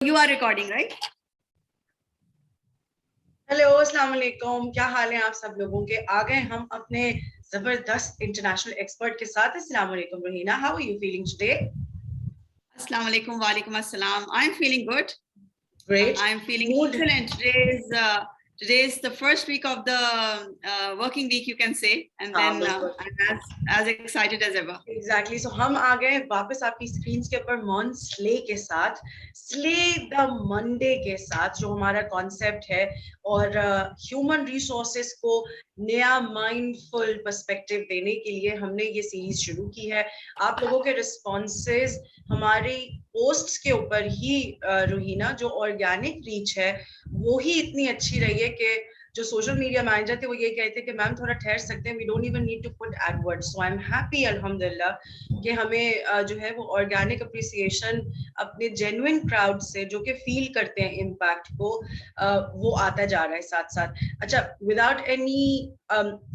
You are recording, right? Hello, अस्सलाम वालेकुम। क्या हाल है आप सब लोगों के? आ गए हम अपने जबरदस्त इंटरनेशनल एक्सपर्ट के साथ। अस्सलाम वालेकुम Rohina, how are you feeling today? Assalamu alaikum, wa alaikum assalam. I'm feeling good. Great. I'm feeling excellent. Today's the first week of the working week, you can say, and then I'm as excited as ever. Exactly. So हम आ गए वापस आपकी screens के ऊपर मॉन slay के साथ, slay the Monday के साथ, जो हमारा कॉन्सेप्ट है और ह्यूमन रिसोर्सेस को नया माइंडफुल पर्सपेक्टिव देने के लिए हमने ये सीरीज शुरू की है। आप लोगों के रिस्पॉन्सेज हमारी पोस्ट्स के ऊपर ही रोहीना, जो ऑर्गेनिक रीच है वो ही इतनी अच्छी रही है कि जो सोशल मीडिया मैनेजर थे वो ये कहते कि मैम थोड़ा ठहर सकते हैं, we don't even need to put adverts. So I am happy अल्हम्दुलिल्लाह कि हमें जो है वो ऑर्गेनिक अप्रिसिएशन अपने जेन्युइन क्राउड से जो कि फील करते हैं इम्पैक्ट को, वो आता जा रहा है साथ साथ। अच्छा, without any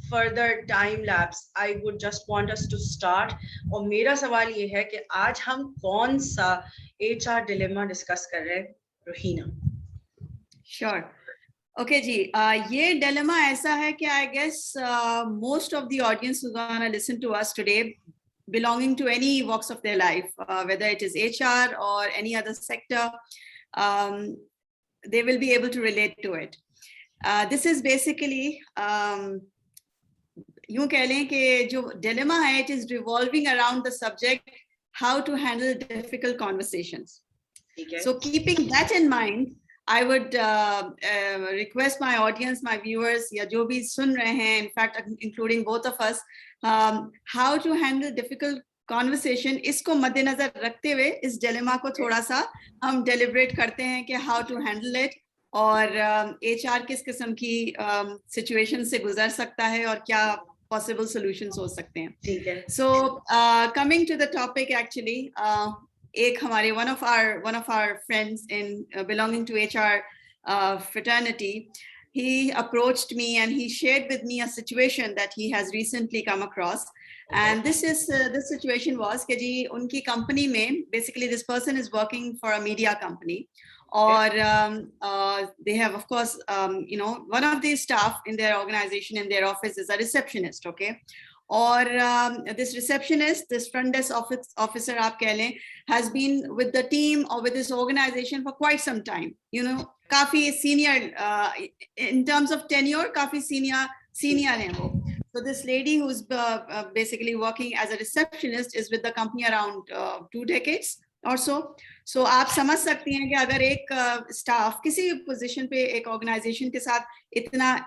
further time lapse I would just want us to start. और मेरा सवाल ये है कि आज हम कौन सा HR डिलेमा डिस्कस कर रहे हैं रोहीना? Sure. Okay जी, ये dilemma ऐसा है कि I guess most of the audience who's gonna listen to us today belonging to any walks of their life, whether it is HR or any other sector, they will be able to relate to it. This is basically यूं कह लें कि जो dilemma है, it is revolving around the subject how to handle difficult conversations. So keeping that in mind, I would request my audience, my viewers, या जो भी सुन रहे हैं, in fact, including both of us, how to handle difficult conversation. इसको मद्देनजर रखते हुए इस dilemma को थोड़ा सा हम deliberate करते हैं कि how to handle it और HR किस किस्म की situation से गुजर सकता है और क्या possible solutions हो सकते हैं. ठीक है. So coming to the topic, actually. एक हमारे one of our friends in belonging to HR fraternity, he approached me and he shared with me a situation that he has recently come across. And this situation was कि जी उनकी company में basically this person is working for a media company, or they have of course one of the staff in their organization, in their office, is a receptionist, okay. Or this receptionist, this front desk officer आप कह लें, has been with the team or with this organization for quite some time. काफी senior in terms of tenure, काफी senior है वो. So this lady who's basically working as a receptionist is with the company around 2 decades or so. So आप समझ सकती हैं कि अगर एक staff किसी position पे एक organization के साथ इतना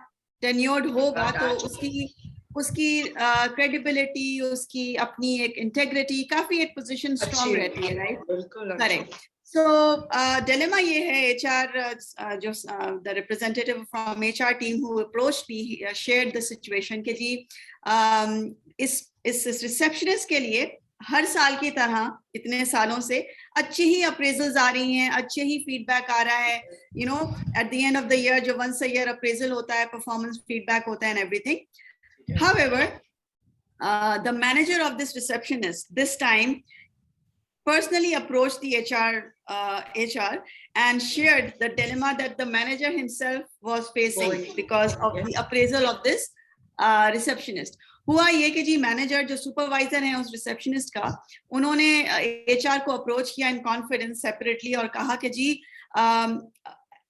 tenured होगा तो उसकी credibility, उसकी अपनी एक integrity, काफी एक position strong रहती है, right? Correct. So dilemma ये है, HR जो the representative from HR team who approached me shared the situation कि जी इस receptionist के लिए हर साल की तरह इतने सालों से अच्छी ही appraisals आ रही हैं, अच्छे ही feedback आ रहा है, at the end of the year जो once a year appraisal होता है, performance feedback होता है and everything. However, the manager of this receptionist this time personally approached the HR and shared the dilemma that the manager himself was facing because of the appraisal of this receptionist. हुआ ये कि जी manager जो supervisor हैं उस receptionist का, उन्होंने HR को approach किया in confidence separately और कहा कि जी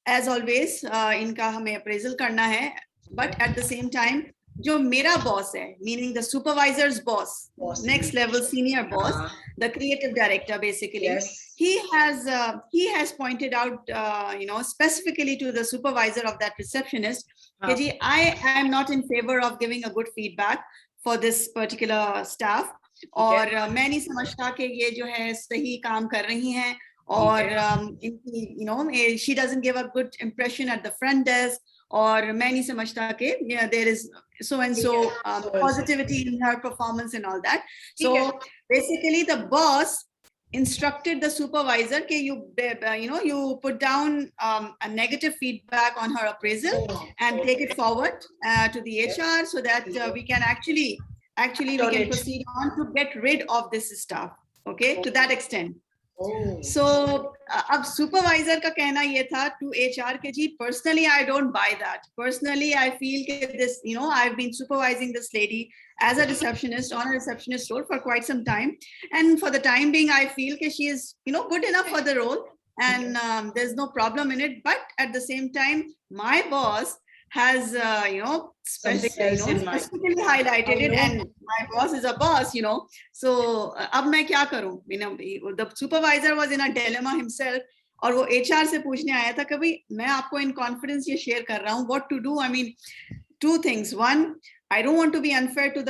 as always इनका हमें appraisal करना है, but at the same time जो मेरा boss है, meaning the supervisor's boss, next level senior boss, the creative director basically, he has pointed out specifically to the supervisor of that receptionist कि जी I am not in favor of giving a good feedback for this particular staff और मैं नहीं समझता कि ये जो है सही काम कर रही हैं और इनकी she doesn't give a good impression at the front desk और मैं नहीं समझता कि there is so and so positivity in her performance and all that. So basically the boss instructed the supervisor कि you put down a negative feedback on her appraisal and take it forward to the HR so that we can actually we can proceed on to get rid of this staff, okay, to that extent. So अब supervisor का कहना ये था to HR के जी personally I don't buy that, personally I feel के this you know I have been supervising this lady as a receptionist on a receptionist role for quite some time, and for the time being I feel that she is good enough for the role, and there's no problem in it. But at the same time my boss has specifically highlighted it, and my boss is a boss, so अब मैं क्या करूं? The supervisor was in a dilemma himself, और वो HR से पूछने आया था कभी मैं आपको in confidence ये share कर रहा हूँ what to do. I mean, two things. One, I don't want to be unfair to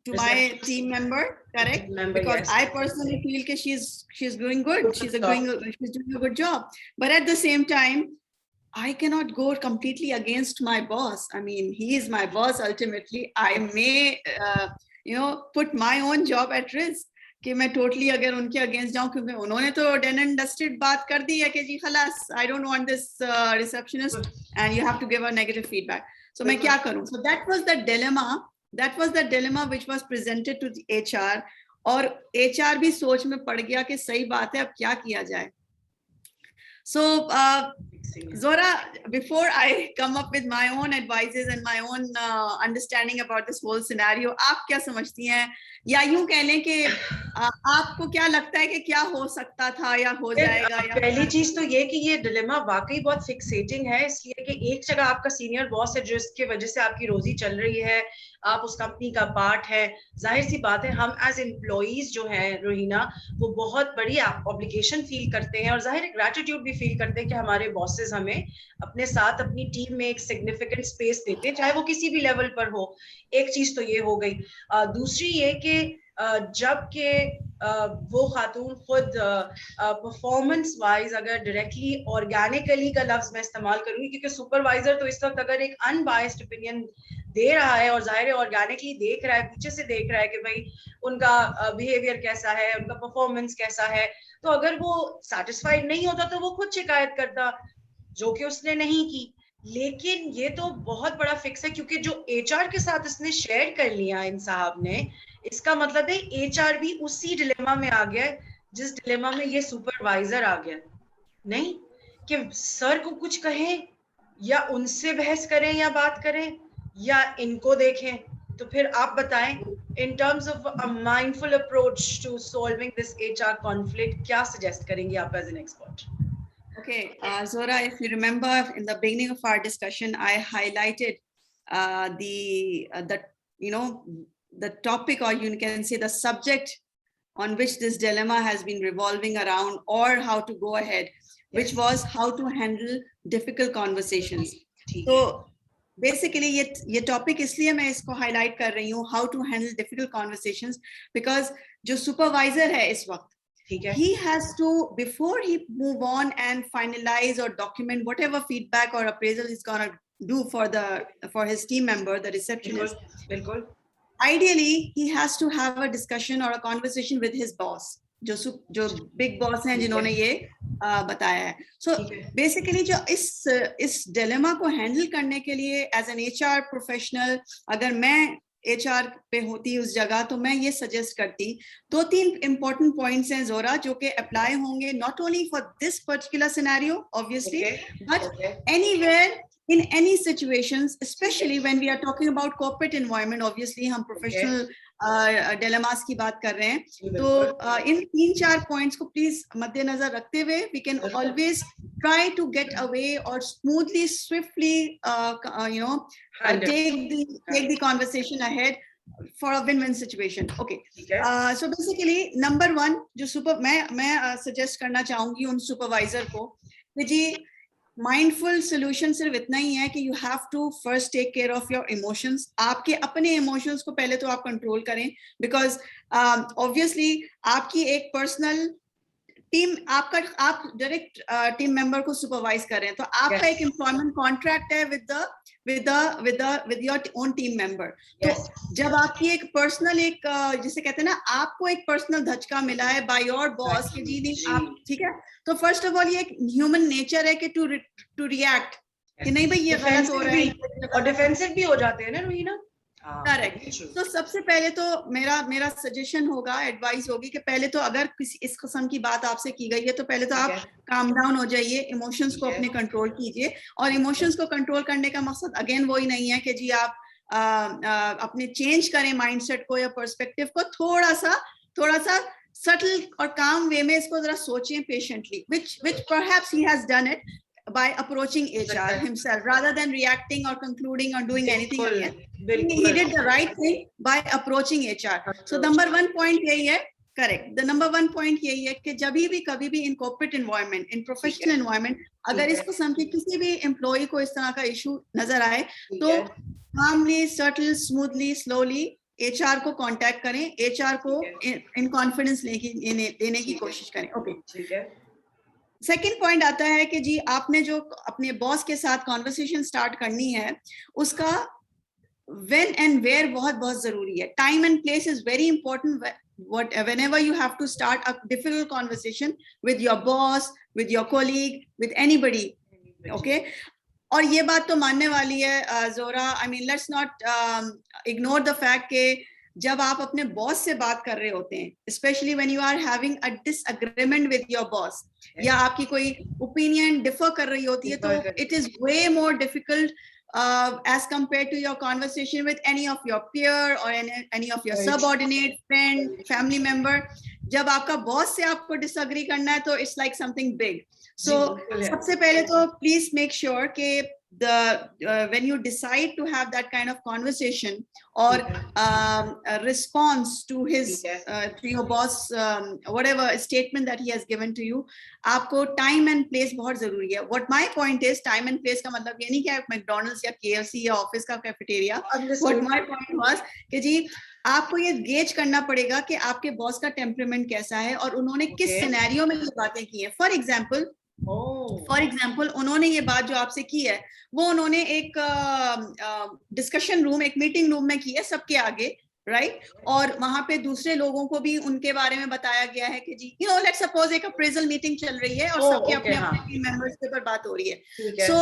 my team member, correct? Because yes. I personally feel that she's doing good. She's doing a good job. But at the same time, I cannot go completely against my boss. I mean, he is my boss ultimately. I may, put my own job at risk. कि मैं totally अगर उनके against जाऊं, क्योंकि उन्होंने तो done and dusted बात कर दी है कि जी खलास, I don't want this receptionist and you have to give her negative feedback. So मैं क्या करूं? So that was the dilemma. That was the dilemma which was presented to the HR. और HR भी सोच में पड़ गया कि सही बात है, अब क्या किया जाए? So Zora, before I come up with my own advices and my own understanding about this whole scenario, आप क्या समझती हैं? या यूं कह लें कि आपको क्या लगता है कि क्या हो सकता था या हो जाएगा? पहली चीज तो ये कि ये डिलेमा वाकई बहुत फिक्सेटिंग है, इसलिए कि एक जगह आपका सीनियर बॉस है जिसकी वजह से आपकी रोजी चल रही है, आप उस कंपनी का पार्ट है, जाहिर सी बात है हम एज एम्प्लॉइज जो हैं रोहिना, वो बहुत बड़ी ऑब्लिगेशन फील करते हैं और जाहिर ग्रैटिट्यूड भी फील करते हैं कि हमारे बॉसेस हमें अपने साथ अपनी टीम में एक सिग्निफिकेंट स्पेस देते हैं, चाहे वो किसी भी लेवल पर हो। एक चीज तो ये हो गई। दूसरी ये कि जबकि वो खातून खुद परफॉर्मेंस वाइज अगर डायरेक्टली ऑर्गेनिकली का लफ्ज मैं इस्तेमाल करूंगी, क्योंकि सुपरवाइजर तो इस वक्त अगर एक अनबायस्ड ओपिनियन दे रहा है और जाहिर है ऑर्गेनिकली देख रहा है, पीछे से देख रहा है कि भाई उनका बिहेवियर कैसा है, उनका परफॉर्मेंस कैसा है, तो अगर वो सेटिस्फाइड नहीं होता तो वो खुद शिकायत करता, जो कि उसने नहीं की। लेकिन ये तो बहुत बड़ा फिक्स है, क्योंकि जो एचआर के साथ इसने शेयर कर लिया इन साहब ने, इसका मतलब है एचआर भी उसी डिलेमा में आ गया जिस डिलेमा में ये सुपरवाइजर आ गया। नहीं कि सर को कुछ कहें या उनसे बहस करें या बात करें या इनको देखें, तो फिर आप बताएं in terms of a mindful approach to solving this HR conflict, क्या suggest करेंगे आप as an expert? Okay, Zora, if you remember in the beginning of our discussion, I highlighted the topic, or you can say the subject on which this dilemma has been revolving around, or how to go ahead, which was how to handle difficult conversations. So basically ये topic इसलिए मैं इसको highlight कर रही हूँ, how to handle difficult conversations, because जो supervisor है इस वक्त, he has to, before he move on and finalize or document whatever feedback or appraisal he's gonna do for his team member, the receptionist, ideally he has to have a discussion or a conversation with his boss, जो big boss हैं जिन्होंने ये बताया है. So basically जो इस dilemma को handle करने के लिए as an HR professional, अगर मैं HR पे होती उस जगह, तो मैं ये सजेस्ट करती, 2-3 important points हैं Zora, जो कि apply होंगे not only for this particular scenario obviously, but anywhere in any situations, especially when we are talking about corporate environment. Obviously हम professional dilemmas की बात कर रहे हैं, तो इन 3-4 points को please मद्देनजर रखते हुए we can always try to get away or smoothly, swiftly take the conversation ahead for a win-win situation. Okay. So basically number 1 जो मैं suggest करना चाहूंगी उन supervisor को कि जी mindful solution सिर्फ इतना ही है कि you have to first take care of your emotions. आपके अपने emotions को पहले तो आप control करें, because obviously आपकी एक personal टीम, आप डायरेक्ट टीम मेंबर को सुपरवाइज कर रहे हैं, तो आपका एक एम्प्लॉयमेंट कॉन्ट्रैक्ट है with your own team member. तो जब आपकी एक पर्सनल जिसे कहते हैं ना, आपको एक पर्सनल धचका मिला है बाय योर बॉस कि जी नहीं आप ठीक है, तो फर्स्ट ऑफ ऑल ये एक ह्यूमन नेचर है कि टू रिएक्ट कि नहीं भाई ये गलत हो रहा है, और डिफेंसिव भी हो जाते हैं ना रोहिना. करेक्ट। तो सबसे पहले तो मेरा सजेशन होगा, एडवाइस होगी कि पहले तो अगर किसी इस किस्म की बात आपसे की गई है तो पहले तो आप काम डाउन हो जाइए, इमोशंस को अपने कंट्रोल कीजिए। और इमोशंस को कंट्रोल करने का मकसद अगेन वही नहीं है कि जी आप अपने चेंज करें माइंडसेट को या पर्सपेक्टिव को, थोड़ा सा सटल और काम वे में इसको जरा सोचें patiently, which perhaps he has done it by approaching HR himself rather than reacting or concluding or doing anything again. He did the right thing by approaching HR. So number one point यही है, correct. The number one point यही है कि जब भी कभी भी in corporate environment, in professional environment, अगर इस किस्म की किसी भी employee को इस तरह का issue नजर आए तो calmly, subtle, smoothly, slowly HR को कांटेक्ट करें, HR को इन कॉन्फिडेंस देने की कोशिश करें। ओके, ठीक है। सेकेंड पॉइंट आता है कि जी आपने जो अपने बॉस के साथ कॉन्वर्सेशन स्टार्ट करनी है उसका व्हेन एंड वेयर बहुत बहुत जरूरी है। Time and place is very important whenever you have to start a difficult conversation with your boss, with your colleague, with anybody. Okay, और ये बात तो मानने वाली है जोरा, I mean let's not ignore the fact कि जब आप अपने बॉस से बात कर रहे होते हैं, specially when you are having a disagreement with your boss, या आपकी कोई ओपिनियन डिफर कर रही होती है, तो it is way more difficult as compared to your conversation with any of your peer or any of your subordinate, friend, family member. जब आपका बॉस से आपको डिसएग्री करना है तो इट्स लाइक समथिंग बिग। सो सबसे पहले तो प्लीज मेक श्योर कि when you decide to have that kind of conversation or a response to his to your boss whatever statement that he has given to you, आपको time and place बहुत जरूरी है। What my point is, time and place का मतलब ये नहीं कि आप मैकडॉनल्ड्स या KFC या ऑफिस का cafeteria. What my point was कि जी आपको ये गेज करना पड़ेगा कि आपके बॉस का टेम्परामेंट कैसा है और उन्होंने किस सिनेरियो में ये बातें की हैं। फॉर एग्जाम्पल उन्होंने ये बात जो आपसे की है वो उन्होंने एक डिस्कशन रूम, एक मीटिंग रूम में की है सबके आगे, राइट? और वहां पे दूसरे लोगों को भी उनके बारे में बताया गया है कि जी लेट्स सपोज एक अप्रेजल मीटिंग चल रही है और सबके अपने अपने टीम मेंबर्स के ऊपर बात हो रही है। सो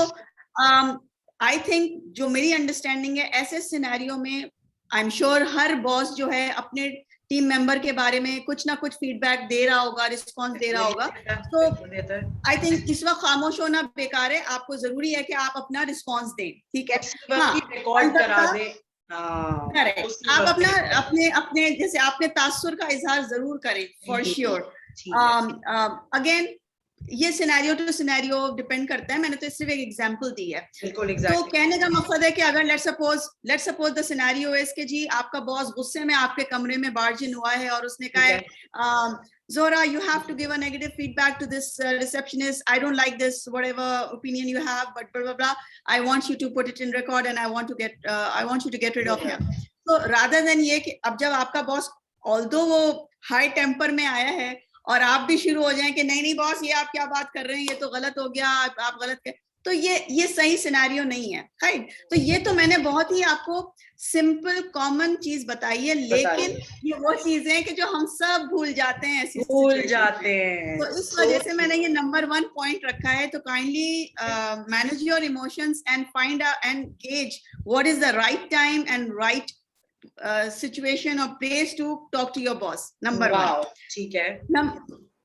आई थिंक जो मेरी अंडरस्टैंडिंग है ऐसे सिनेरियो में I am sure her boss जो है अपने टीम मेंबर के बारे में कुछ ना कुछ फीडबैक दे रहा होगा, रिस्पॉन्स दे रहा होगा। तो आई थिंक इस वक्त खामोश होना बेकार है, आपको जरूरी है कि आप अपना रिस्पॉन्स दें, ठीक है? रिकॉर्ड करा दें। करेक्ट, आप अपने जैसे आपने तासुर का इजहार जरूर करें, फॉर श्योर। अगेन ये सिनेरियो टू सिनेरियो डिपेंड करता है, मैंने तो सिर्फ एक एग्जांपल दी है। तो कहने का मकसद है कि अगर let's suppose the scenario is कि जी आपका बॉस गुस्से में आपके कमरे में बार्ज इन हुआ है और उसने कहा है Zora, you have to give a negative feedback to this receptionist. I don't like this, whatever opinion you have, but blah blah blah. I want you to put it in record, and I want you to get rid of him. So rather than ये कि अब जब आपका boss although वो high temper में आया है और आप भी शुरू हो जाएं कि नहीं बॉस ये आप क्या बात कर रहे हैं, ये तो गलत हो गया, आप गलत कर, तो ये सही सिनेरियो नहीं है, राइट? तो ये तो मैंने बहुत ही आपको सिंपल कॉमन चीज बताई है, लेकिन ये वो चीजें कि जो हम सब भूल जाते हैं, तो इस वजह से मैंने ये नंबर 1 पॉइंट रखा है। तो kindly manage your emotions and find and gauge what is the right time and right situation or place to talk to your boss. Number 1, ठीक है।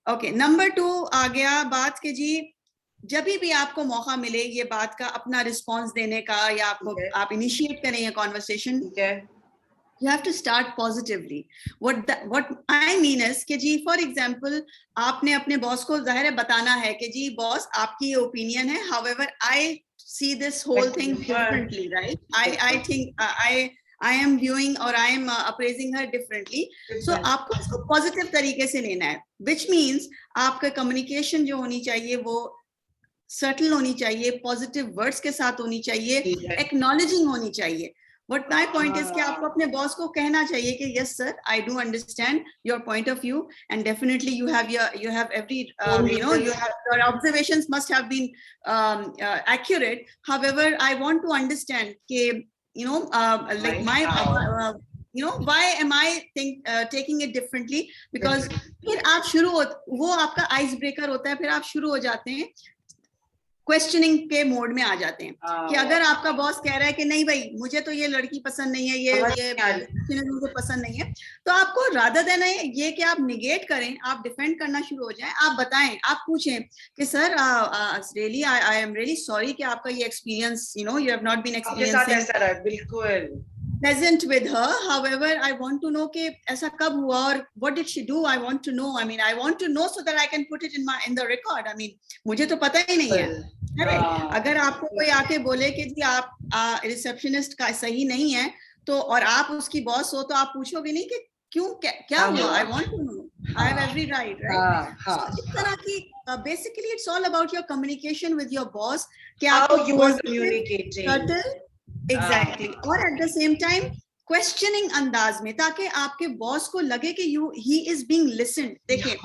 ओके, नंबर 2 आ गया बात के जी जब भी आपको मौका मिले ये बात का अपना रिस्पांस देने का या आप इनिशिएट करें ये conversation, you have to start positively. What I mean is कि जी फॉर एग्जाम्पल आपने अपने बॉस को जाहिर है बताना है कि जी बॉस आपकी ओपिनियन है, however I see this whole thing differently, right? I think I am viewing or I am appraising her differently. So आपको इसको पॉजिटिव तरीके से लेना है, which means आपका कम्युनिकेशन जो होनी चाहिए वो सटल होनी चाहिए, पॉजिटिव वर्ड्स के साथ होनी चाहिए, एक्नॉलेजिंग होनी चाहिए। What my point is कि आपको अपने बॉस को कहना चाहिए कि yes sir, I do understand your point of view and definitely you have every your observations must have been accurate. However, I want to understand कि like my why am I taking it differently? Because फिर आप वो आपका ice breaker होता है, फिर आप शुरू हो जाते हैं क्वेश्चनिंग के मोड में आ जाते हैं कि हाँ। अगर आपका बॉस कह रहा है कि नहीं भाई मुझे तो ये लड़की पसंद नहीं है, ये मुझे पसंद नहीं है, तो आपको रादर देन ये कि आप निगेट करें, आप डिफेंड करना शुरू हो जाएं, आप बताएं, आप पूछें कि sir really I am really sorry कि आपका ये experience, you know, you have not been experiencing बिल्कुल present with her. However, I want to know कि ऐसा कब हुआ और what did she do? I want to know. I mean, I want to know so that I can put it in the record. I mean, मुझे तो पता ही नहीं है। अगर आपको कोई आके बोले कि जी आप रिसेप्शनिस्ट का सही नहीं है, तो और आप उसकी बॉस हो, तो आप पूछोगे नहीं कि क्यों, क्या हुआ? I want to know. I have every right, right? So इस तरह की basically it's all about your communication with your boss. कि how you are positive, communicating. subtle, exactly और at the same time questioning अंदाज में, ताकि आपके boss को लगे कि ही इज बीइंग लिसन्ड। देखिए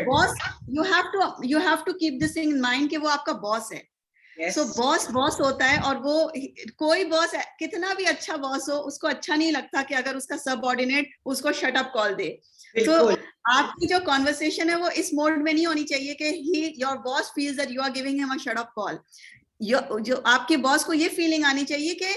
boss, you have to keep this in mind कि वो आपका बॉस है। सो बॉस होता है, और वो कोई बॉस कितना भी अच्छा बॉस हो, उसको अच्छा नहीं लगता कि अगर उसका सबऑर्डिनेट उसको शट अप कॉल दे। तो आपकी जो कॉन्वर्सेशन है वो इस मोड में नहीं होनी चाहिए कि your boss feels that you are giving him a shut up call. जो आपके बॉस को ये फीलिंग आनी चाहिए कि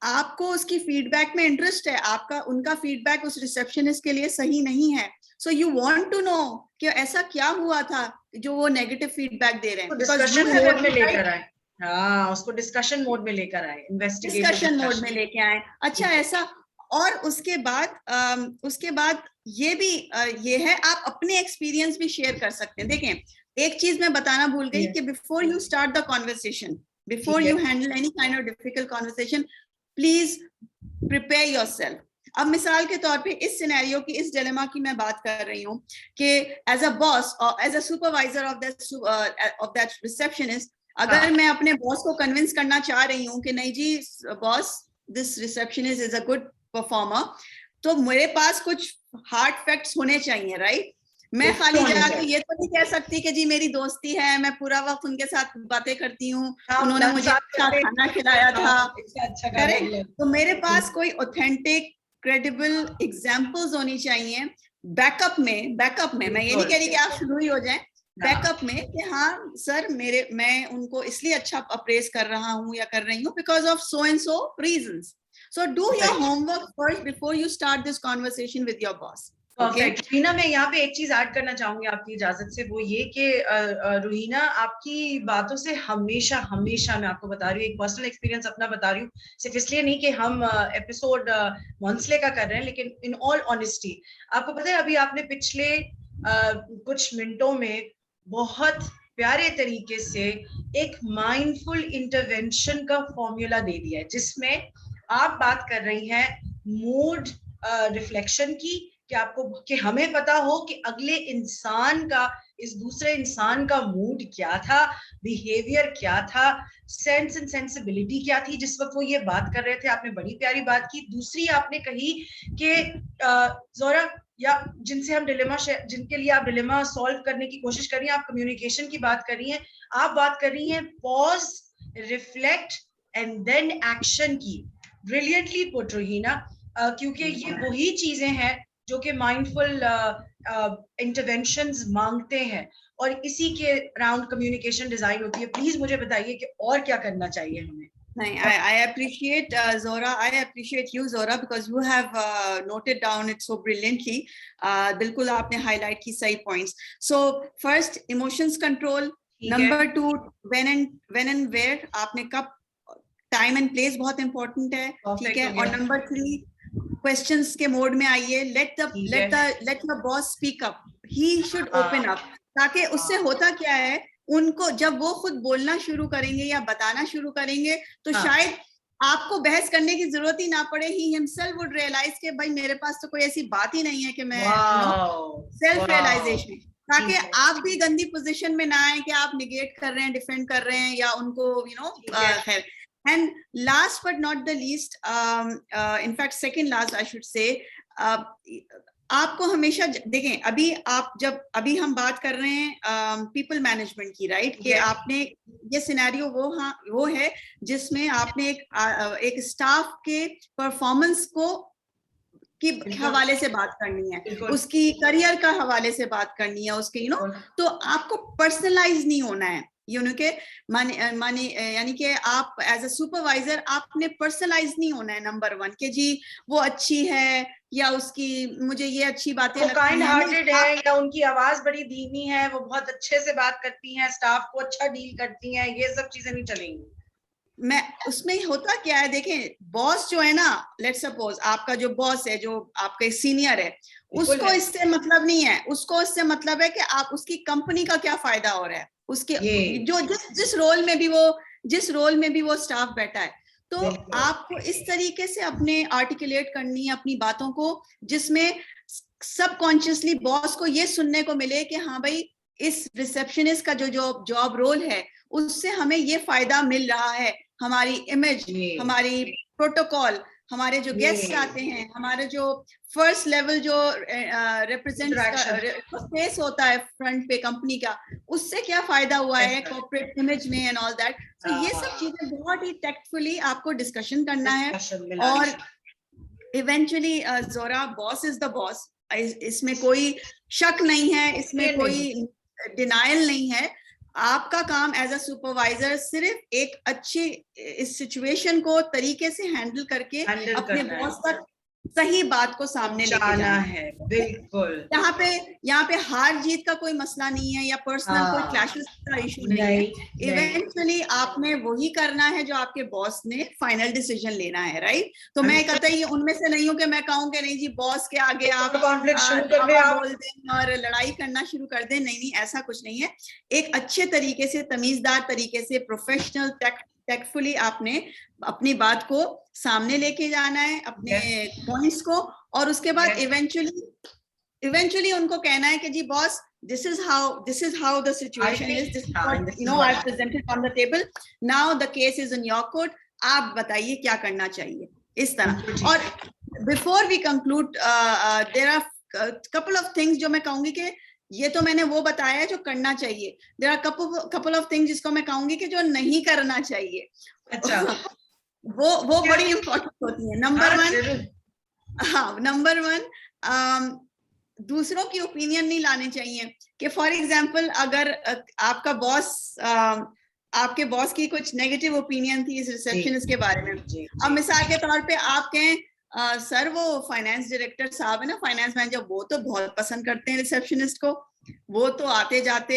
आपको उसकी फीडबैक में इंटरेस्ट है, आपका उनका फीडबैक उस रिसेप्शनिस्ट के लिए सही नहीं है। So you want to know कि ऐसा क्या हुआ था जो वो नेगेटिव फीडबैक दे रहे हैं। डिस्कशन मोड में लेकर आए, हाँ, उसको डिस्कशन मोड में लेकर आए, डिस्कशन मोड में लेके आए। अच्छा ऐसा, और उसके बाद ये भी ये है, आप अपने एक्सपीरियंस भी शेयर कर सकते हैं। देखें, एक चीज मैं बताना भूल गई कि before you start the conversation, before you handle any kind of difficult conversation, please prepare yourself. अब मिसाल के तौर पे इस सिनेरियो की, इस डिलेमा की मैं बात कर रही हूँ कि एज अ बॉस और as a supervisor of that receptionist, अगर मैं अपने बॉस को कन्विंस करना चाह रही हूँ कि नहीं जी boss, this receptionist is a good performer, तो मेरे पास कुछ हार्ड फैक्ट्स होने चाहिए, राइट? मैं खाली जाके ये तो नहीं कह सकती कि जी मेरी दोस्ती है, मैं पूरा वक्त उनके साथ बातें करती हूँ, उन्होंने मुझे अच्छा खाना खिलाया था, करेक्ट? तो मेरे पास कोई ऑथेंटिक क्रेडिबल एग्जांपल्स होनी चाहिए बैकअप में। मैं ये नहीं कह रही कि आप शुरू ही हो जाएं, बैकअप में कि हाँ सर मैं उनको इसलिए अच्छा अप्रेस कर रहा हूँ या कर रही हूँ because of so and so reasons. So do your homework first before you start this conversation with your boss. Perfect. रुहीना, मैं यहाँ पे एक चीज ऐड करना चाहूंगी आपकी इजाजत से, वो ये कि रुहीना, आपकी बातों से हमेशा मैं आपको बता रही हूँ, एक पर्सनल एक्सपीरियंस अपना बता रही हूँ, सिर्फ इसलिए नहीं कि हम एपिसोड मॉन्सले का कर रहे हैं, लेकिन इन ऑल ऑनेस्टी आपको पता है, अभी आपने पिछले कुछ मिनटों में बहुत प्यारे तरीके से एक माइंडफुल इंटरवेंशन का फॉर्मूला दे दिया है, जिसमें आप बात कर रही हैं मूड रिफ्लेक्शन की, कि आपको, कि हमें पता हो कि अगले इंसान का, इस दूसरे इंसान का मूड क्या था, बिहेवियर क्या था, सेंस एंड सेंसिबिलिटी क्या थी जिस वक्त वो ये बात कर रहे थे। आपने बड़ी प्यारी बात की। दूसरी आपने कही कि ज़ोरा, या जिनसे हम जिनके लिए आप डिलेमा सॉल्व करने की कोशिश कर रही हैं, आप कम्युनिकेशन की बात कर रही हैं, आप बात कर रही हैं pause, reflect and then action की। ब्रिलियंटली पुट रुहीना, क्योंकि ये वही चीजें हैं जो कि माइंडफुल इंटरवेंशंस मांगते हैं, और इसी के अराउंड कम्युनिकेशन डिजाइन होती है। प्लीज मुझे बताइए कि और क्या करना चाहिए हमें। नहीं, I appreciate Zora. I appreciate you, Zora, because you have noted down it so brilliantly. बिल्कुल आपने highlight की सही points. So first, emotions control. Number 2, when and where, आपने कब, टाइम एंड प्लेस बहुत इंपॉर्टेंट है, ठीक है? और नंबर 3, क्वेश्चंस के मोड में आइए। Let your boss speak up, he should open up, ताकि उससे होता क्या है, उनको जब वो खुद बोलना शुरू करेंगे या बताना शुरू करेंगे, तो शायद आपको बहस करने की जरूरत ही ना पड़े। ही हिमसेल्फ वुड रियलाइज कि भाई मेरे पास तो कोई ऐसी बात ही नहीं है कि मैं, सेल्फ रियलाइजेशन, ताकि आप भी गंदी पोजीशन में ना आए कि आप निगेट कर रहे हैं, डिफेंड कर रहे हैं, या उनको खैर। And last but not the least, in fact second last I should say, आपको हमेशा देखें, अभी हम बात कर रहे हैं पीपल मैनेजमेंट की, राइट? कि आपने ये सिनेरियो वो है जिसमें आपने एक स्टाफ के परफॉर्मेंस को की हवाले से बात करनी है, उसकी करियर का हवाले से बात करनी है, उसके तो आपको पर्सनलाइज नहीं होना है। के माने यानी कि आप एज अ सुपरवाइजर आपने पर्सनलाइज नहीं होना है, नंबर 1 कि जी वो अच्छी है या उसकी मुझे ये अच्छी बातें वो लगती काइंड हैं, हार्टेड है या उनकी आवाज बड़ी धीमी है, वो बहुत अच्छे से बात करती हैं, स्टाफ को अच्छा डील करती हैं, ये सब चीजें नहीं चलेंगी। मैं उसमें होता क्या है, देखें बॉस जो है ना, लेट्स सपोज आपका जो बॉस है, जो आपके सीनियर है, उसको है। इससे मतलब नहीं है, उसको इससे मतलब है कि आप उसकी कंपनी का क्या फायदा हो रहा है, उसके जो जिस रोल में भी वो स्टाफ बैठा है। तो आपको इस तरीके से अपने आर्टिकुलेट करनी है अपनी बातों को, जिसमें सबकॉन्शियसली बॉस को ये सुनने को मिले कि हाँ भाई इस रिसेप्शनिस्ट का जो जॉब रोल है उससे हमें ये फायदा मिल रहा है, हमारी इमेज, हमारी प्रोटोकॉल, हमारे जो गेस्ट आते हैं, हमारे जो फर्स्ट लेवल जो रिप्रेजेंट फेस होता है फ्रंट पे कंपनी का, उससे क्या फायदा हुआ है कॉर्पोरेट इमेज में एंड ऑल दैट। तो ये सब चीजें बहुत ही टैक्टफुली आपको डिस्कशन करना है। और इवेंचुअली जोरा, बॉस इज द बॉस, इसमें कोई शक नहीं है, इसमें कोई डिनायल नहीं है। आपका काम एज अ सुपरवाइजर सिर्फ एक अच्छी इस सिचुएशन को तरीके से हैंडल करके अपने बॉस तक सही बात को सामने लेके जाना है। बिल्कुल, यहाँ पे हार जीत का कोई मसला नहीं है या पर्सनल कोई क्लैशेस का इशू नहीं है। इवेंचुअली आपने वही करना है जो आपके बॉस ने फाइनल डिसीजन लेना है, राइट? तो मैं कतई उनमें से नहीं हूँ कि मैं कहूँ कि नहीं जी बॉस के आगे आप बोल दें और लड़ाई करना शुरू कर दें। नहीं, ऐसा कुछ नहीं है। एक अच्छे तरीके से, तमीजदार तरीके से, प्रोफेशनल टैक्टफुली आपने अपनी बात को सामने लेके जाना है, अपने पॉइंट्स को, और उसके बाद इवेंचुअली उनको कहना है कि जी boss, this is how the situation is, this is what I've presented on the table, now the case is in your court, आप बताइए क्या करना चाहिए, इस तरह। और before we conclude, there are couple of things जो मैं कहूंगी कि ये तो मैंने वो बताया है जो करना चाहिए, there are couple of things जिसको मैं कहूंगी कि जो नहीं करना चाहिए। अच्छा। वो बड़ी इंपॉर्टेंट होती है। नंबर 1 दूसरों की ओपिनियन नहीं लाने चाहिए कि फॉर एग्जांपल अगर आपका बॉस आपके बॉस की कुछ नेगेटिव ओपिनियन थी इस रिसेप्शनिस्ट के बारे में, अब मिसाल के तौर पे आप कहें सर वो फाइनेंस डायरेक्टर साहब है ना, फाइनेंस मैनेजर, वो तो बहुत पसंद करते हैं रिसेप्शनिस्ट को, वो तो आते जाते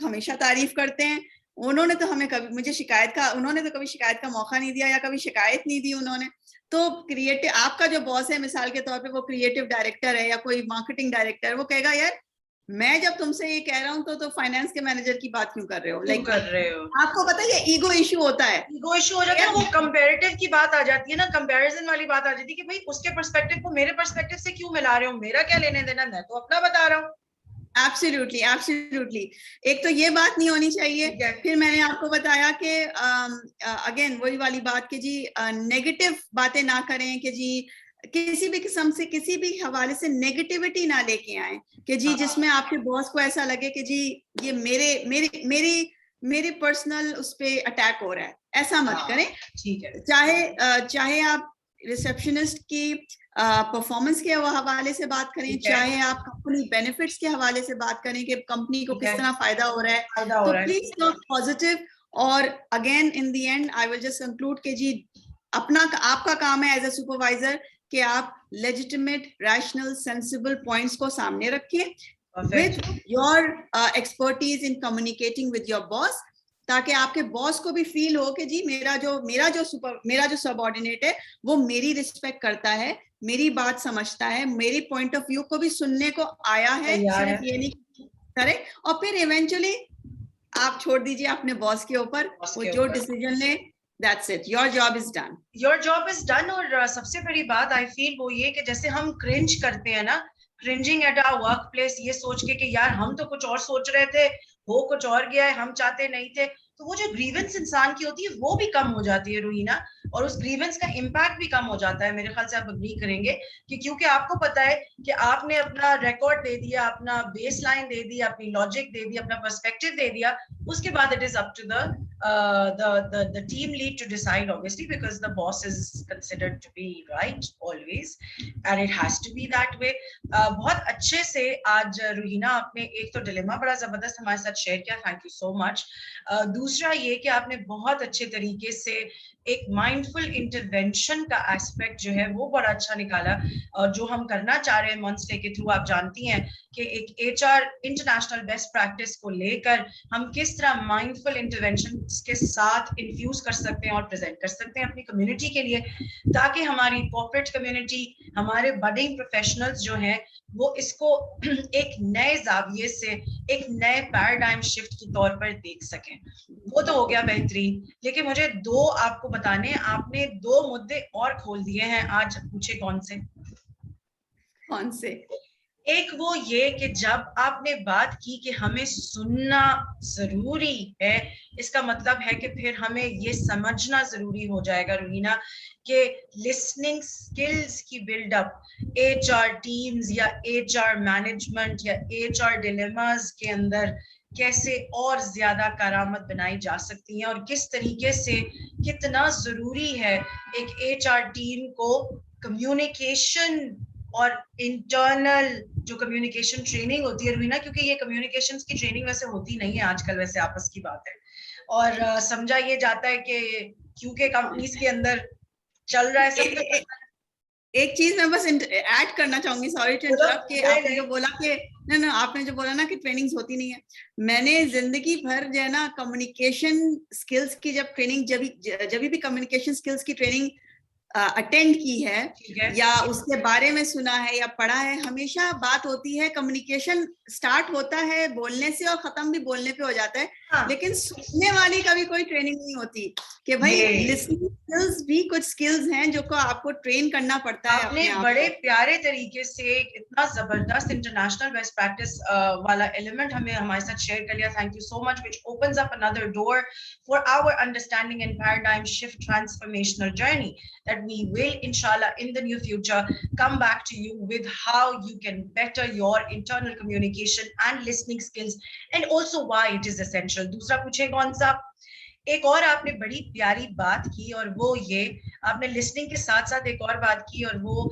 हमेशा तारीफ करते हैं, उन्होंने तो हमें कभी उन्होंने तो कभी शिकायत का मौका नहीं दिया या कभी शिकायत नहीं दी उन्होंने। तो क्रिएटिव, आपका जो बॉस है मिसाल के तौर पे वो क्रिएटिव डायरेक्टर है या कोई मार्केटिंग डायरेक्टर, वो कहेगा यार मैं जब तुमसे ये कह रहा हूँ तो फाइनेंस के मैनेजर की बात क्यों कर रहे हो, आपको पता है ये ईगो इशू होता है, ईगो इशू हो जाता है, वो कंपैरेटिव की बात आ जाती है ना, कंपैरिजन वाली बात आ जाती है कि भाई उसके पर्सपेक्टिव को मेरे पर्सपेक्टिव से क्यों मिला रहे हो, मेरा क्या लेने देना, मैं तो अपना बता रहा हूँ। एब्सोल्युटली एक तो ये बात नहीं होनी चाहिए। फिर मैंने आपको बताया कि अगेन वही वाली बात कि जी नेगेटिव बातें ना करें, कि जी किसी भी किस्म से किसी भी हवाले से नेगेटिविटी ना लेके आए कि जी जिसमें आपके बॉस को ऐसा लगे कि जी ये मेरे पर्सनल उस पे अटैक हो रहा है, ऐसा मत करें। ठीक है, चाहे आप रिसेप्शनिस्ट की परफॉर्मेंस के हवाले से बात करें, चाहे आप कंपनी बेनिफिट्स के हवाले से बात करें कि कंपनी को किस तरह फायदा हो रहा है, तो प्लीज टॉक पॉजिटिव। और again in the and I will just conclude कि जी आपका काम है एज अ सुपरवाइजर कि आप लेजिटिमेट, रैशनल, सेंसिबल पॉइंट्स को सामने रखें with your expertise in communicating with your boss, ताकि आपके बॉस को भी फील हो कि जी मेरा जो सबऑर्डिनेट है वो मेरी रिस्पेक्ट करता है, मेरी बात समझता है, मेरी पॉइंट ऑफ व्यू को भी सुनने को आया है, सिर्फ ये नहीं करे। और फिर इवेंचुअली आप छोड़ दीजिए अपने बॉस के ऊपर, वो जो डिसीजन ले, that's it, your job is done, और सबसे बड़ी बात आई फील वो ये कि जैसे हम क्रिंज करते हैं ना, cringing at our workplace, ये सोच के कि यार हम तो कुछ और सोच रहे थे, हो कुछ और गया है, हम चाहते नहीं थे, तो वो जो ग्रीवेंस इंसान की होती है वो भी कम हो जाती है रूहीना, और उस ग्रीवेंस का इम्पैक्ट भी कम हो जाता है। मेरे ख्याल से आप अग्री करेंगे कि क्योंकि आपको पता है कि आपने अपना रिकॉर्ड दे दिया, अपना बेस लाइन दे दिया, अपनी लॉजिक दे दी, अपना पर्सपेक्टिव दे दिया, उसके बाद it is up to the the team lead to decide, obviously, because the boss is considered to be right always, and it has to be that way. बहुत अच्छे से आज रूहीना आपने एक तो डिलेमा बड़ा जबरदस्त हमारे साथ शेयर किया, थैंक यू सो मच। दूसरा ये कि आपने बहुत अच्छे तरीके से एक माइंडफुल इंटरवेंशन का एस्पेक्ट जो है वो बड़ा अच्छा निकाला, और जो हम करना चाह रहे हैं मंथली के थ्रू, आप जानती हैं कि एक एचआर इंटरनेशनल बेस्ट प्रैक्टिस को लेकर हम किस तरह माइंडफुल इंटरवेंशन के साथ इन्फ्यूज कर सकते हैं और प्रेजेंट कर सकते हैं अपनी कम्युनिटी के लिए, ताकि हमारी कॉर्पोरेट कम्युनिटी, हमारे बडिंग प्रोफेशनल्स जो हैं वो इसको एक नए जाविये से, एक नए पैराडाइम शिफ्ट के तौर पर देख सकें। वो तो हो गया बेहतरीन, लेकिन मुझे दो आपको बताने, आपने दो मुद्दे और खोल दिए हैं आज, पूछे कौन से? कौन से? एक वो ये कि जब आपने बात की कि हमें सुनना जरूरी है, इसका मतलब है कि फिर हमें ये समझना जरूरी हो जाएगा रूहीना कि लिसनिंग स्किल्स की बिल्डअप एचआर टीम्स या एचआर मैनेजमेंट या एचआर डिलेमास के अंदर कैसे और ज्यादा करामत बनाई जा सकती है, और किस तरीके से कितना जरूरी है एक एचआर टीम को कम्युनिकेशन और इंटरनल जो कम्युनिकेशन ट्रेनिंग होती है रूहीना, क्योंकि ये कम्युनिकेशंस की ट्रेनिंग वैसे होती नहीं है आजकल, वैसे आपस की बात है, और समझा ये जाता है कि क्योंकि कंपनीज के अंदर चल रहा है सब। एक चीज मैं बस ऐड करना चाहूंगी, सॉरी टू इंटरप्ट, कि आपने जो बोला कि ना आपने जो बोला ना कि ट्रेनिंग्स होती नहीं है, मैंने जिंदगी भर जो है ना कम्युनिकेशन स्किल्स की जब ट्रेनिंग, जब भी कम्युनिकेशन स्किल्स की ट्रेनिंग अटेंड की है या उसके बारे में सुना है या पढ़ा है, हमेशा बात होती है कम्युनिकेशन स्टार्ट होता है बोलने से और खत्म भी बोलने पे हो जाता है, लेकिन सुनने वाली का भी कोई ट्रेनिंग नहीं होती कि भाई लिसनिंग स्किल्स भी कुछ स्किल्स हैं जो को आपको ट्रेन करना पड़ता है। आपने बड़े प्यारे तरीके से इतना जबरदस्त इंटरनेशनल बेस्ट प्रैक्टिस वाला एलिमेंट हमें हमारे साथ शेयर कर लिया, thank you so much, which opens up another door for our understanding and paradigm shift transformational journey that we will inshallah in the near future come back to you with how you can better your internal communication and listening skills and also why it is essential। दूसरा पूछे कौन सा? एक और आपने बड़ी प्यारी बात की, और वो ये आपने लिसनिंग के साथ साथ एक और बात की, और वो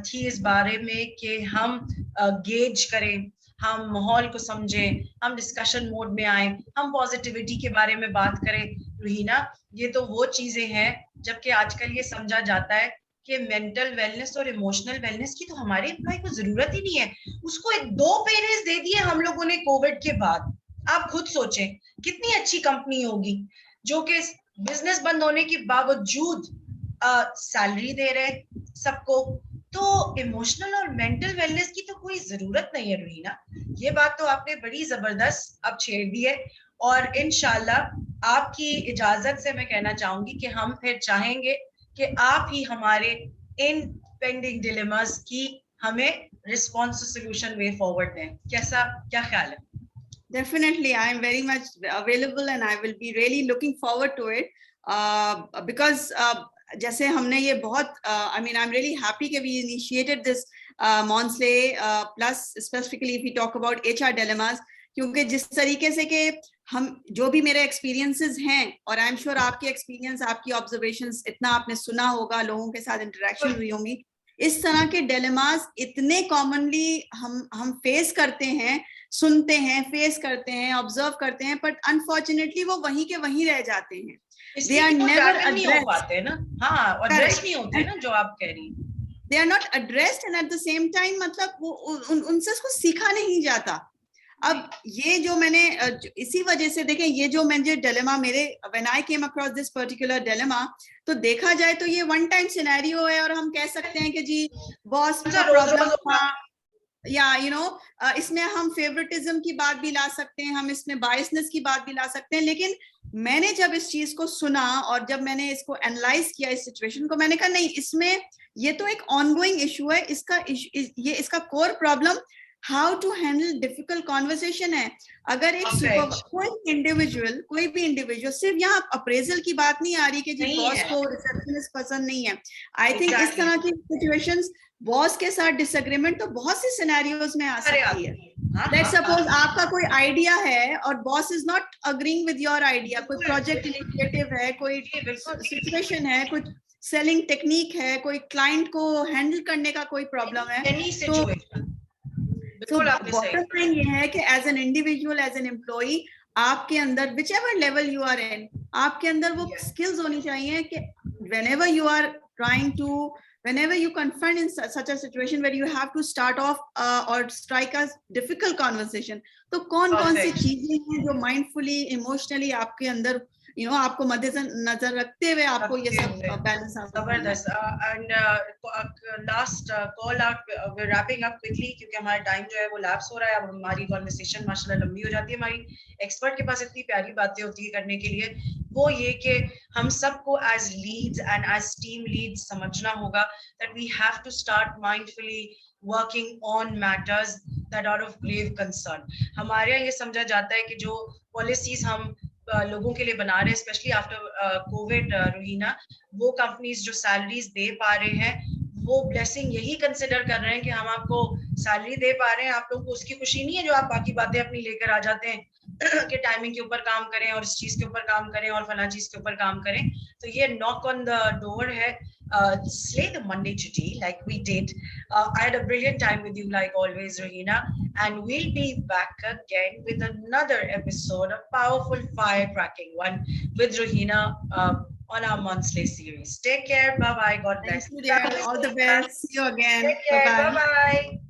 थी इस बारे में कि हम गेज करें, हम माहौल को समझें, हम डिस्कशन मोड में आए, हम पॉजिटिविटी के बारे में बात करें। रूहीना, ये तो वो चीजें हैं, जबकि आजकल ये समझा जाता है कि मेंटल वेलनेस और इमोशनल वेलनेस की तो हमारे एम्प्लॉय को जरूरत ही नहीं है, उसको एक 2 पेजेस दे दिए हम लोगों ने कोविड के बाद। आप खुद सोचें कितनी अच्छी कंपनी होगी जो कि बिजनेस बंद होने के बावजूद सैलरी दे रहे सबको, तो इमोशनल और मेंटल वेलनेस की तो कोई जरूरत नहीं है रूहीना। ये बात तो आपने बड़ी जबरदस्त अब छेड़ दी है, और इंशाल्लाह आपकी इजाजत से मैं कहना चाहूंगी कि हम फिर चाहेंगे कि आप ही हमारे इन पेंडिंग डिलेमास की हमें रिस्पॉन्स सोल्यूशन वे फॉरवर्ड दें। कैसा, क्या ख्याल है? Definitely, I am very much available and I will be really looking forward to it because जैसे हमने ये बहुत I mean I'm really happy that we initiated this Monsley plus specifically if we talk about HR dilemmas, क्योंकि जिस तरीके से कि हम जो भी मेरे एक्सपीरियंसेस हैं, और आई एम श्योर आपके एक्सपीरियंस, आपकी ऑब्जर्वेशंस, इतना आपने सुना होगा, लोगों के साथ इंटरेक्शन हुई होंगी, इस तरह के डिलेमास इतने कॉमनली हम फेस करते हैं, सुनते हैं, फेस करते हैं, ऑब्जर्व करते हैं, बट अनफॉर्चुनेटली वो वहीं के वहीं रह जाते हैं। They are never addressed ना, हाँ, एड्रेस नहीं होते ना, जो आप कह रही हैं, they are not addressed and at the same time मतलब उनसे उसको सीखा नहीं जाता। अब ये जो मैंने इसी वजह से देखें, ये जो मैंने डिलेमा मेरे when I came across this particular dilemma, तो देखा जाए तो ये वन टाइम सिनेरियो है, और हम कह सकते हैं कि जी बॉस का प्रॉब्लम था, या यू नो इसमें हम फेवरेटिज्म की बात भी ला सकते हैं, हम इसमें बायसनेस की बात भी ला सकते हैं, लेकिन मैंने जब इस चीज को सुना और जब मैंने इसको एनालाइज किया, इस सिचुएशन को, मैंने कहा नहीं, इसमें ये तो एक ऑनगोइंग इशू है, इसका core problem how to handle difficult conversation है। अगर एक Perfect. कोई भी इंडिविजुअल, सिर्फ यहाँ अप्रेजल की बात नहीं आ रही कि जी नहीं बॉस है। को रिसेप्शनिस्ट पसंद नहीं है। आई थिंक इस Exactly. तरह की सिचुएशंस, बॉस के साथ डिसएग्रीमेंट तो बहुत सी सिनेरियोज में आ अरे सकती है। हाँ, लेट्स हाँ, सपोज हाँ, आपका कोई आइडिया है और boss is not agreeing with your idea, कोई बिल्कुल, प्रोजेक्ट बिल्कुल, इनिशिएटिव है, कोई जी, बिल्कुल। सिचुएशन है, कुछ सेलिंग टेक्निक है, कोई क्लाइंट को हैंडल करने का कोई प्रॉब्लम है, Any तो situation. सो बिल्कुल आपने सही बॉटम कहा। लाइन ये है कि as an individual, as an employee, आपके अंदर whichever level you are in, आपके अंदर वो Yes. स्किल्स होनी चाहिए कि whenever you are trying to, whenever you confront in such a situation where you have to start off or strike a difficult conversation, तो कौन कौन सी Perfect. चीजें हैं जो माइंडफुली इमोशनली आपके अंदर आपको मद्देनजर रखते हुए आपको ये सब बैलेंस आउट करना है। जबरदस्त। And last call out, we wrapping up quickly क्योंकि हमारा टाइम जो है वो लैप्स हो रहा है। अब हमारी कॉन्वर्सेशन माशाल्लाह लंबी हो जाती है। हमारी एक्सपर्ट के पास इतनी प्यारी बातें होती है करने के लिए, वो ये कि हम सबको as leads and as team leads समझना होगा that we have to start mindfully working on matters that are of grave concern. हमारे यहाँ ये समझा जाता है कि जो पॉलिसीज हम लोगों के लिए बना रहे हैं, स्पेशली आफ्टर कोविड रूहीना, वो कंपनीज जो सैलरीज दे पा रहे हैं वो ब्लेसिंग यही कंसिडर कर रहे हैं कि हम आपको सैलरी दे पा रहे हैं, आप लोगों को उसकी खुशी नहीं है जो आप बाकी बातें अपनी लेकर आ जाते हैं कि टाइमिंग के ऊपर काम करें और इस चीज के ऊपर काम करें और फला चीज के ऊपर काम करें। तो ये नॉक ऑन द डोर है। Slay the Monday today like we did. I had a brilliant time with you like always, Rahina, and we'll be back again with another episode, a powerful firecracking one with Rahina on our monthly series. Take care. Bye bye. God bless. Thank you, dear. All the best. See you again. Take care. Bye bye. Bye bye.